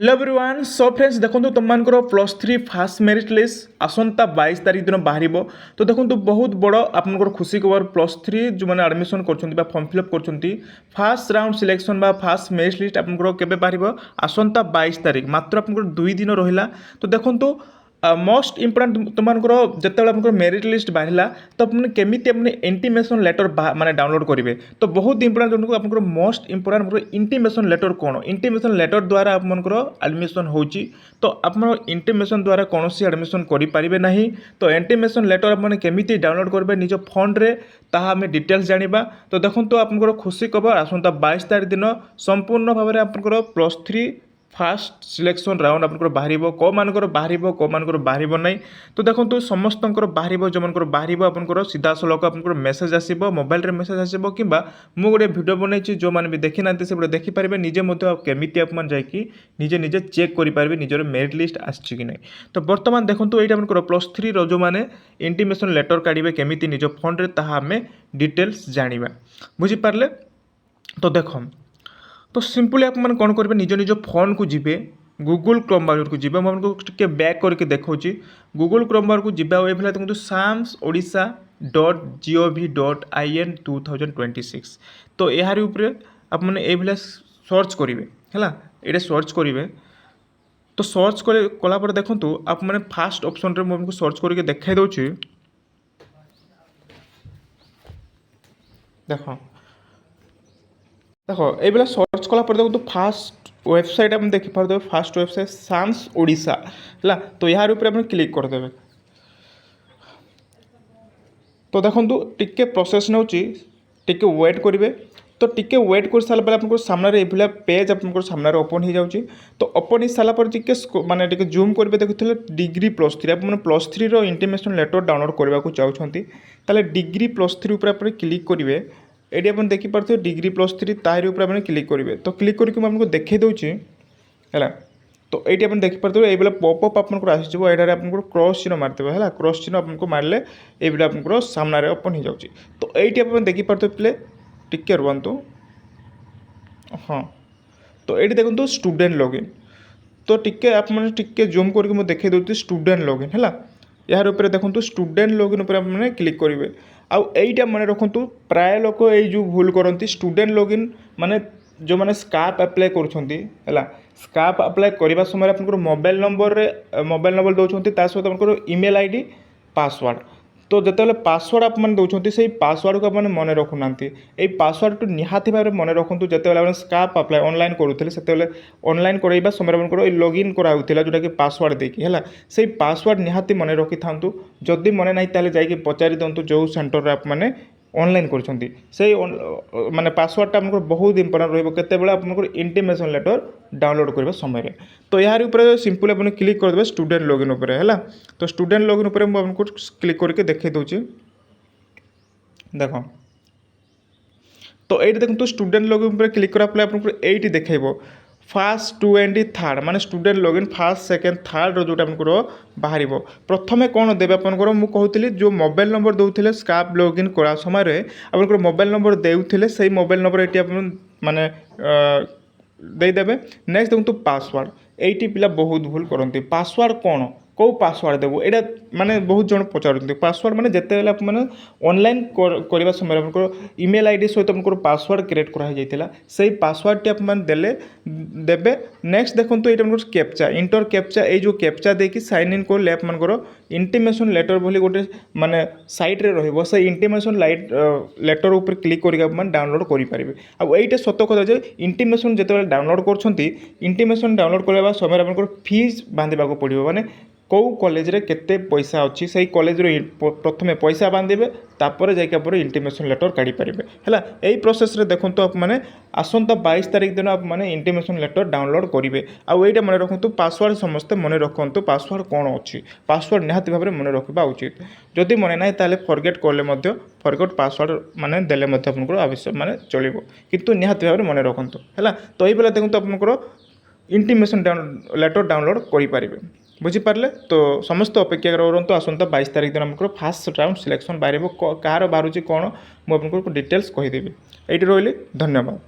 Hello everyone. So friends देखो तुमମାନଙ୍କର plus three first merit list आसंता 22 तारीख दिन बाहर। तो देखो बहुत बड़ आपंकर खुशी खबर प्लस थ्री जो मैंने आडमिशन कर फॉर्म फिलअप कर फास्ट राउंड सिलेक्शन बा फास्ट मेरिट लिस्ट आपंकर केबे बाहर आसंता 22 तारीख मात्र आपंकर 2 दिन रहा। तो देखो मोस्ट इम्पोर्टाट तुमको जिते आप मेरिट लिस्ट बाहर तो आपने केमी अपने इंटीमेशन लेटर माने डाउनलोड करेंगे। तो बहुत इंपोर्टाट आप मोस्ट इम्पोर्टाट इंटीमेशन लेटर कौन इंटीमेशन लेटर द्वारा आपंकर एडमिशन हो। तो आप इंटीमेशन द्वारा कौन एडमिशन करें ना। तो इंटीमेशन लेटर आपने केमी डाउनलोड करेंगे निज फोन रे ताहा आम डिटेल्स जाना। तो देखो आपंकर खुशी खबर आसंता 22 तारीख दिन संपूर्ण भाव में आपंकर plus three fast selection round आपंकर बाहर कौ मानकर बाहर कौ मानकर बाहर ना। तो देखो समस्त बाहर जो मानकर बाहर आपंकर सीधा सड़क आपंकर मेसेज आसो मोबाइल मेसेज आसो कि मुझे गोटे भिडियो बनई जो मैंने भी देखी ना से गोटे देखिपारे निजे केमी आप जाकि निजे निजे चेक करेंगे निजर मेरिट लिस्ट आसी कि ना। तो बर्तमान देखो ये आपंकर प्लस थ्री जो मैंने इंटीमेशन लेटर काढ़े केमी निज फोन रे ताहा आम डिटेल्स जाना बुझीपारे। तो देख तो सिंपली आप मैंने कौन करेंगे निज निज फोन को जी गूगल क्रोम ब्राउजर को जी मुझे बैक करके देखा गूगल क्रोम ब्राउजर को जी देखो साम्स ओडिशा .gov.in 2026। तो यार आपने ये सर्च करेंगे है ये सर्च करेंगे। तो सर्च कलापर देखो आप मैंने फास्ट ऑप्शन रे मुझे सर्च करके देखा दूसरी देख देखो ये सर्च कलापर देखो फास्ट वेबसाइट आप देखिपारे फास्ट वेबसाइट साम्स ओडिशा है। तो यार आप क्लिक करदे। तो देखो टिके प्रोसेस नौ टिके वेट करेंगे। तो टिके वेट कर सारा आप सामने ये पेज आप सामने ओपन हो जाऊँगी। तो ओपन हो सारापर टिके माने टिके जूम करेंगे देखुले डिग्री प्लस थ्री आप plus three intimation letter download करने को चाहते ताले डिग्री प्लस थ्री आप क्लिक करेंगे। ये आप देखिपारे डिग्री प्लस थ्री तार ऊपर क्लिक करेंगे। तो क्लिक करके मुझे देखी दूसरी है। तो ये आप देखिपारे ये पॉपअप आपको आसो ये आपको क्रॉस चिन्ह मारते है क्रॉस चिन्ह आपको मारे ये आपको सामने ओपन हो जाऊँगी। तो ये आप देखिपारे पे टिके रुहतु हाँ। तो ये देखो स्टूडेंट लॉगिन। तो टिके आप टिके जूम करके मुझे देखी दूसरी स्टूडेंट लॉगिन है यार ऊपर देखो स्टूडेंट लॉगिन ऊपर आपने क्लिक करेंगे। आईटा मन रखु प्राय लोक ये भूल करती स्टूडेंट लॉगिन माने जो मैंने स्काप अप्लाई कर स्काप अप्लाई करने समय आप मोबाइल नंबर दौरान सहित आप ईमेल आईडी पासवर्ड। तो जिते पासवर्ड आप दौरान से पासवर्ड को आपने मन रखुना ये पासवर्ड टू निहाती भाव मन रखु जिते स्काप अप्लाई ऑनलाइन करूँ से ऑनलाइन करवा समय लॉगिन कराला जोटा कि पासवर्ड देखिए है से पासवर्ड निहाती मन रखी था। जदि मन ना जाकि पचारि दिंतु जो सेंटर आप मैंने ऑनलाइन कर माने पासवर्डटा आपको बहुत इंपोर्टेंट रही आपको इंटीमेशन लेटर डाउनलोड करने समय। तो यार ऊपर सिंपल आप क्लिक करदे स्टूडेंट लॉगिन उपर है। तो स्टूडेंट लॉगिन उपर आपको क्लिक करके देखे दूसरी देख। तो ये देखो स्टूडेंट लॉगिन उपर क्लिक कराला आपको ये देखेब फास्ट टू एंड थर्ड माने student login fast second third जो आपंकर बाहर प्रथम कौन देवे आपंकर मुझे कहती जो मोबाइल नंबर दौले स्काप लॉगिन करा समय आपंकर मोबाइल नंबर देते से मोबाइल नंबर ये आप माने देदेवे। नेक्स्ट देखो पासवर्ड ये पिला बहुत भूल करती पासवर्ड कौन कौ पासवर्ड देव यहाँ माने बहुत जन पचारती पासवर्ड माने जिते आप ऑनलाइन करने समय आप ईमेल आईडी सहित आपको पासवर्ड क्रिएट कराई से पासवर्ड टी आप देले देवे। नेक्स्ट देखो ये कैप्चा इंटर कैप्चा ये जो कैप्चा देकी साइन इन कर आपंकर इंटीमेशन लेटर बोली गोटे माने साइट रे रहिबो से इंटीमेशन लेटर ऊपर क्लिक करके आप डाउनलोड करेंगे। अब ये सत कथा इंटीमेशन जिते डाउनलोड कर इंटीमेशन डाउनलोड करने समय आपंकर फीस बांधे पड़ो माने कौ कॉलेज रे केते पैसा अच्छी से कॉलेज प्रथम पैसा बांधे तापर जापर इंटीमेशन लेटर काढ़ी पारे है। यही प्रोसेस रे देखो आप मैंने आसंता 22 तारीख दिन आप मैंने इंटीमेशन लेटर डाउनलोड करेंगे। आईटा मन रखु पासवर्ड समस्ते मन रखु पासवर्ड कौन अच्छी पासवर्ड निहाती भाव में मन रखा उचित जदि मन ना ताले फरगेट कले फरगेट पासवर्ड माने देले आपको आवश्यक माने चलो किंतु निहाती भाव में मन रखु है। तो ये देखो आपंकर इंटीमेशन लेटर डाउनलोड करेंगे बुझीपारे। तो समस्त अपेक्षा करूँ आसंता 22 तारीख दिन आम फास्ट राउंड सिलेक्शन बाहर कहाँ बाहर कौन मुझे आपको डिटेल्स कहीदेवी। ये रही धन्यवाद।